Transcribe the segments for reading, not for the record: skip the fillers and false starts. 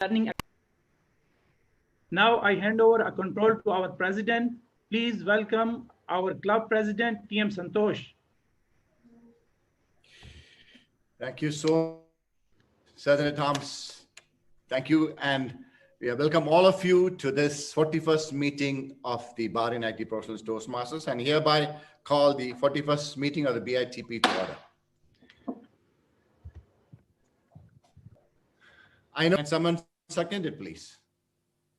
learning. Now I hand over a control to our president. Please welcome our club president, TM Santosh. Thank you so much, Senator Thomas. Thank you. And we welcome all of you to this 41st meeting of the Bahrain IT Professional Toastmasters, and hereby call the 41st meeting of the BITP to order. I know, and someone second it, please.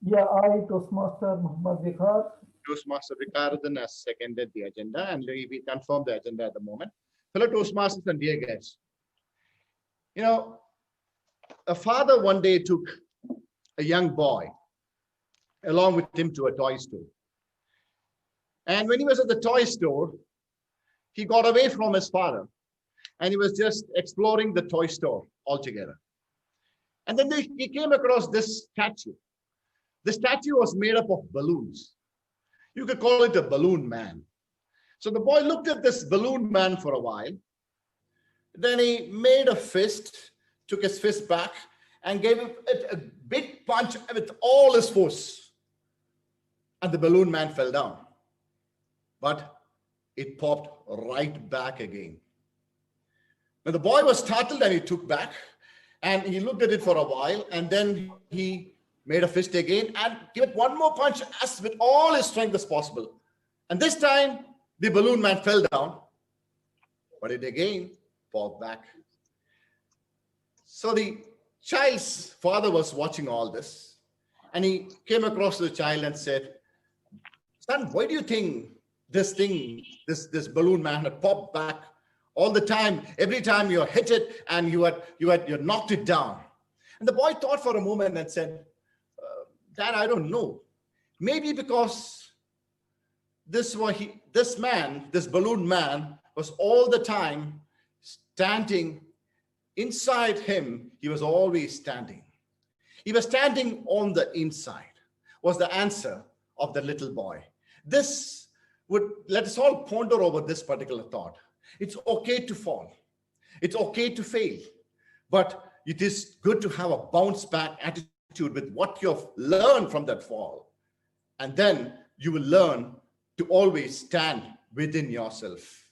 Yeah, I, Toastmaster Muhammad Vikhar. Toastmaster Vikhar has seconded the agenda, and we confirm the agenda at the moment. Fellow Toastmasters and dear guests, you know, a father one day took a young boy along with him to a toy store. And when he was at the toy store, he got away from his father and he was just exploring the toy store altogether. And then he came across this statue. The statue was made up of balloons. You could call it a balloon man. So the boy looked at this balloon man for a while. Then he made a fist, took his fist back, and gave it a big punch with all his force. And the balloon man fell down. But it popped right back again. Now the boy was startled and he took back and he looked at it for a while, and then he made a fist again and gave it one more punch as with all his strength as possible. And this time the balloon man fell down, but it again popped back. So the child's father was watching all this, and he came across the child and said, "Son, why do you think this balloon man had popped back all the time? Every time you hit it and you knocked it down." And the boy thought for a moment and said, "Dad, I don't know. Maybe because this balloon man was all the time standing inside him. He was always standing. He was standing on the inside," was the answer of the little boy. This would let us all ponder over this particular thought. It's okay to fall. It's okay to fail. But it is good to have a bounce back attitude with what you've learned from that fall. And then you will learn to always stand within yourself.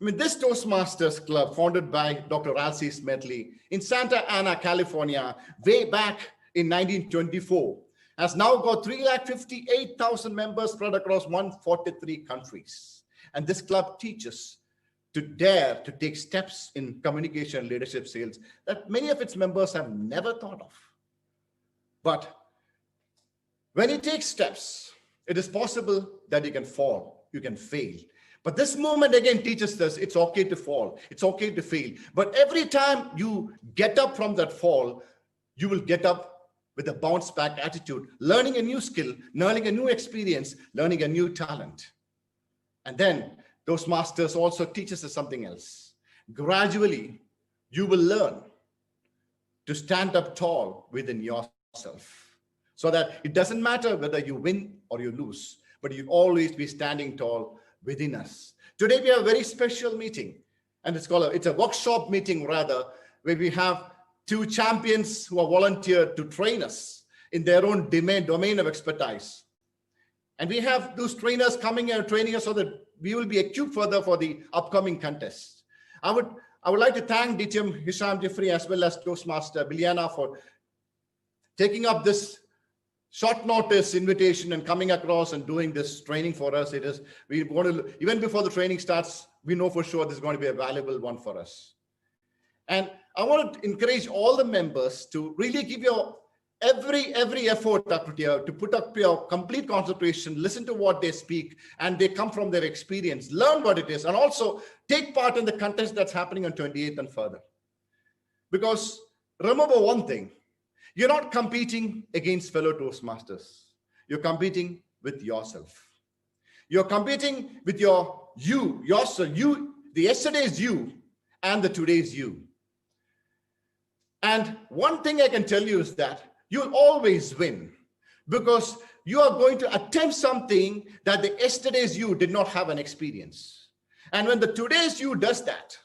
I mean, this Toastmasters Club, founded by Dr. Ralsei Smedley in Santa Ana, California, way back in 1924, has now got 358,000 members spread across 143 countries. And this club teaches to dare to take steps in communication, leadership, sales that many of its members have never thought of. But when you take steps, it is possible that you can fall, you can fail. But this movement again teaches us it's okay to fall, it's okay to fail. But every time you get up from that fall, you will get up with a bounce back attitude, learning a new skill, learning a new experience, learning a new talent. And then Toastmasters also teaches us something else. Gradually, you will learn to stand up tall within yourself, so that it doesn't matter whether you win or you lose, but you always be standing tall within us. Today we have a very special meeting, and it's a workshop meeting rather, where we have two champions who are volunteered to train us in their own domain of expertise. And we have those trainers coming and training us so that we will be equipped further for the upcoming contest. I would like to thank DTM Hisham Jeffrey as well as Toastmaster Biliana for taking up this short notice invitation and coming across and doing this training for us. We want to, even before the training starts, we know for sure this is going to be a valuable one for us. And I want to encourage all the members to really give your every effort to put up your complete concentration, listen to what they speak, and they come from their experience, learn what it is, and also take part in the contest that's happening on 28th and further. Because remember one thing, you're not competing against fellow Toastmasters. You're competing with yourself. You're competing with yourself, the yesterday's you and the today's you. And one thing I can tell you is that you'll always win, because you are going to attempt something that the yesterday's you did not have an experience. And when the today's you does that,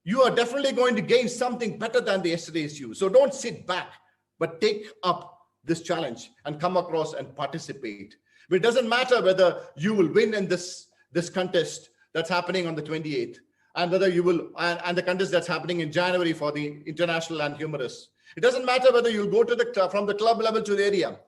you are definitely going to gain something better than the yesterday's you. So don't sit back. but take up this challenge and come across and participate. But it doesn't matter whether you will win in this contest that's happening on the 28th, and whether you will, and the contest that's happening in January for the international and humorous. It doesn't matter whether you go to from the club level to the area.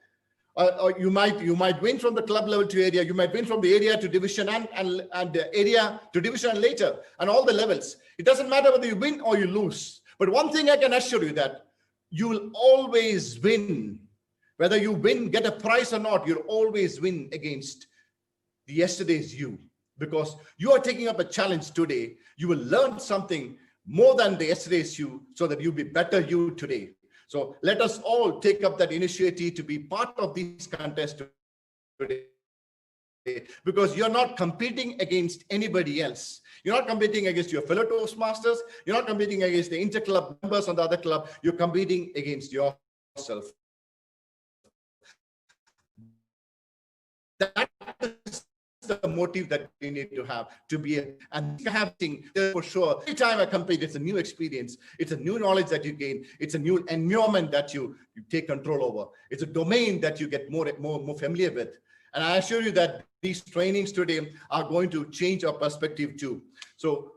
Or you might win from the club level to area. You might win from the area to division and area to division and later, and all the levels. It doesn't matter whether you win or you lose. But one thing I can assure you, that you will always win. Whether you win, get a prize or not, you'll always win against the yesterday's you, because you are taking up a challenge today. You will learn something more than the yesterday's you, so that you'll be better you today. So let us all take up that initiative to be part of these contests today, because you're not competing against anybody else. You're not competing against your fellow Toastmasters. You're not competing against the inter-club members on the other club. You're competing against yourself. That is the motive that we need to have to be, and having for sure. Every time I compete, it's a new experience. It's a new knowledge that you gain. It's a new environment that you take control over. It's a domain that you get more familiar with. And I assure you that these trainings today are going to change our perspective too. So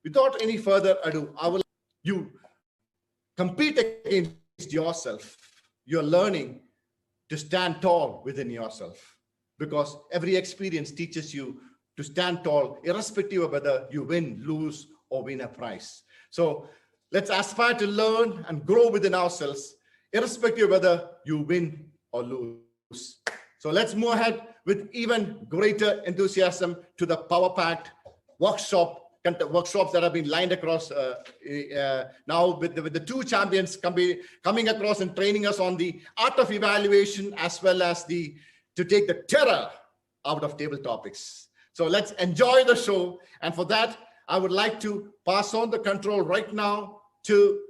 without any further ado, you compete against yourself. You're learning to stand tall within yourself, because every experience teaches you to stand tall, irrespective of whether you win, lose, or win a prize. So let's aspire to learn and grow within ourselves, irrespective of whether you win or lose. So let's move ahead with even greater enthusiasm to the power-packed workshops that have been lined across now with the two champions coming across and training us on the art of evaluation, as well as to take the terror out of table topics. So let's enjoy the show. And for that, I would like to pass on the control right now to